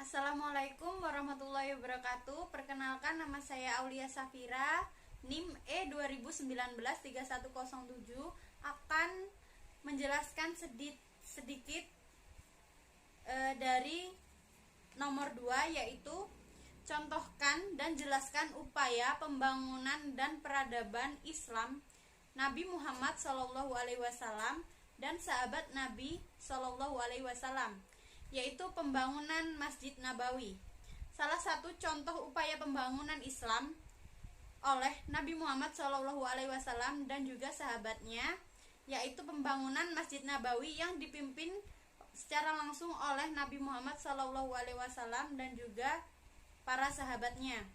Assalamualaikum warahmatullahi wabarakatuh. Perkenalkan, nama saya Aulia Safira, NIM E2019-3107, akan menjelaskan sedikit dari nomor 2, yaitu contohkan dan jelaskan upaya pembangunan dan peradaban Islam Nabi Muhammad SAW dan sahabat Nabi SAW, yaitu pembangunan Masjid Nabawi. Salah satu contoh upaya pembangunan Islam oleh Nabi Muhammad SAW dan juga sahabatnya, yaitu pembangunan Masjid Nabawi yang dipimpin secara langsung oleh Nabi Muhammad SAW dan juga para sahabatnya.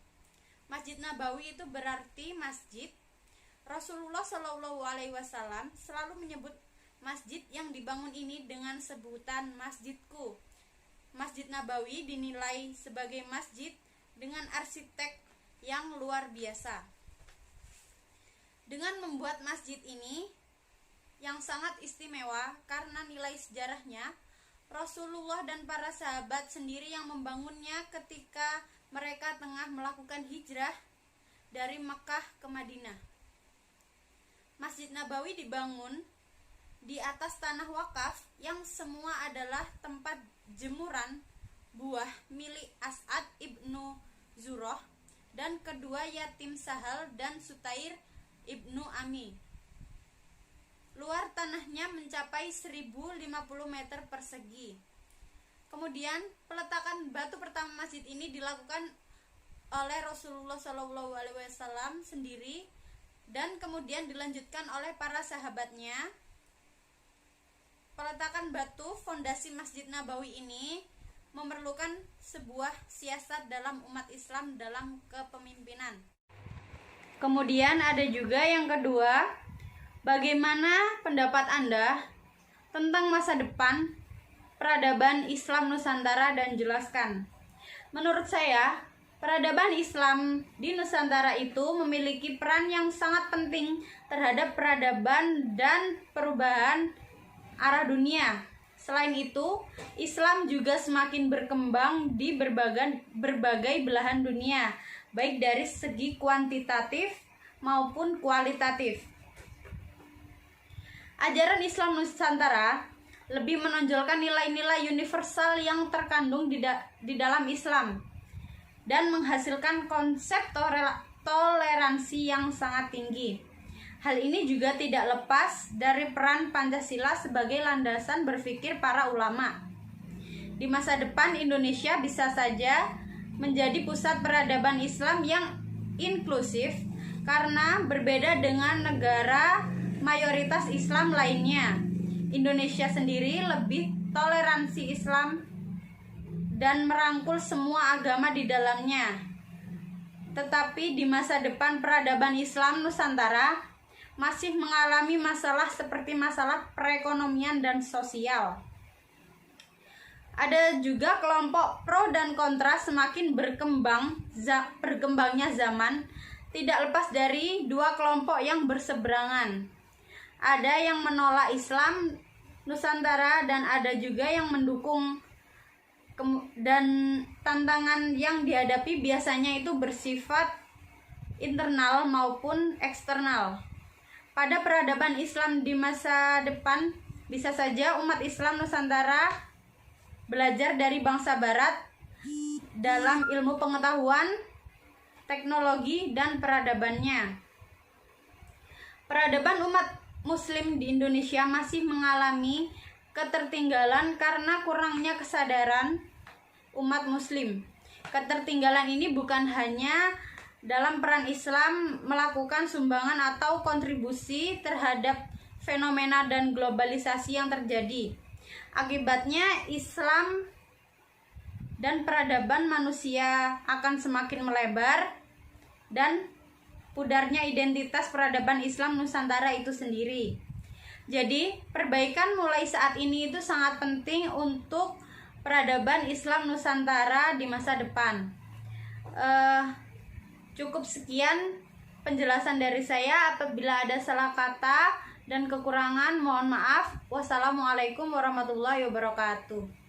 Masjid Nabawi itu berarti masjid. Rasulullah SAW selalu menyebut masjid yang dibangun ini dengan sebutan masjidku. Masjid Nabawi dinilai sebagai masjid dengan arsitek yang luar biasa. Dengan membuat masjid ini yang sangat istimewa karena nilai sejarahnya, Rasulullah dan para sahabat sendiri yang membangunnya ketika mereka tengah melakukan hijrah dari Makkah ke Madinah. Masjid Nabawi dibangun di atas tanah wakaf yang semua adalah tempat jemuran buah milik As'ad ibnu Zurrah dan kedua yatim Sahal dan Sutair ibnu Ami. Luar tanahnya mencapai 1050 meter persegi. Kemudian peletakan batu pertama masjid ini dilakukan oleh Rasulullah SAW sendiri dan kemudian dilanjutkan oleh para sahabatnya. Peletakan batu fondasi Masjid Nabawi ini memerlukan sebuah siasat dalam umat Islam dalam kepemimpinan. Kemudian ada juga yang kedua, bagaimana pendapat Anda tentang masa depan peradaban Islam Nusantara dan jelaskan. Menurut saya, peradaban Islam di Nusantara itu memiliki peran yang sangat penting terhadap peradaban dan perubahan arah dunia. Selain itu, Islam juga semakin berkembang di berbagai belahan dunia, baik dari segi kuantitatif maupun kualitatif. Ajaran Islam Nusantara lebih menonjolkan nilai-nilai universal yang terkandung di dalam Islam dan menghasilkan konsep toleransi yang sangat tinggi. Hal ini juga tidak lepas dari peran Pancasila sebagai landasan berpikir para ulama. Di masa depan, Indonesia bisa saja menjadi pusat peradaban Islam yang inklusif karena berbeda dengan negara mayoritas Islam lainnya. Indonesia sendiri lebih toleransi Islam dan merangkul semua agama di dalamnya. Tetapi di masa depan peradaban Islam Nusantara masih mengalami masalah seperti masalah perekonomian dan sosial. Ada juga kelompok pro dan kontra semakin berkembangnya zaman, tidak lepas dari dua kelompok yang berseberangan. Ada yang menolak Islam Nusantara dan ada juga yang mendukung, dan tantangan yang dihadapi biasanya itu bersifat internal maupun eksternal. Pada peradaban Islam di masa depan, bisa saja umat Islam Nusantara belajar dari bangsa Barat dalam ilmu pengetahuan, teknologi, dan peradabannya. Peradaban umat Muslim di Indonesia masih mengalami ketertinggalan karena kurangnya kesadaran umat Muslim. Ketertinggalan ini bukan hanya dalam peran Islam melakukan sumbangan atau kontribusi terhadap fenomena dan globalisasi yang terjadi. Akibatnya Islam dan peradaban manusia akan semakin melebar dan pudarnya identitas peradaban Islam Nusantara itu sendiri. Jadi, perbaikan mulai saat ini itu sangat penting untuk peradaban Islam Nusantara di masa depan. Cukup sekian penjelasan dari saya. Apabila ada salah kata dan kekurangan, mohon maaf. Wassalamualaikum warahmatullahi wabarakatuh.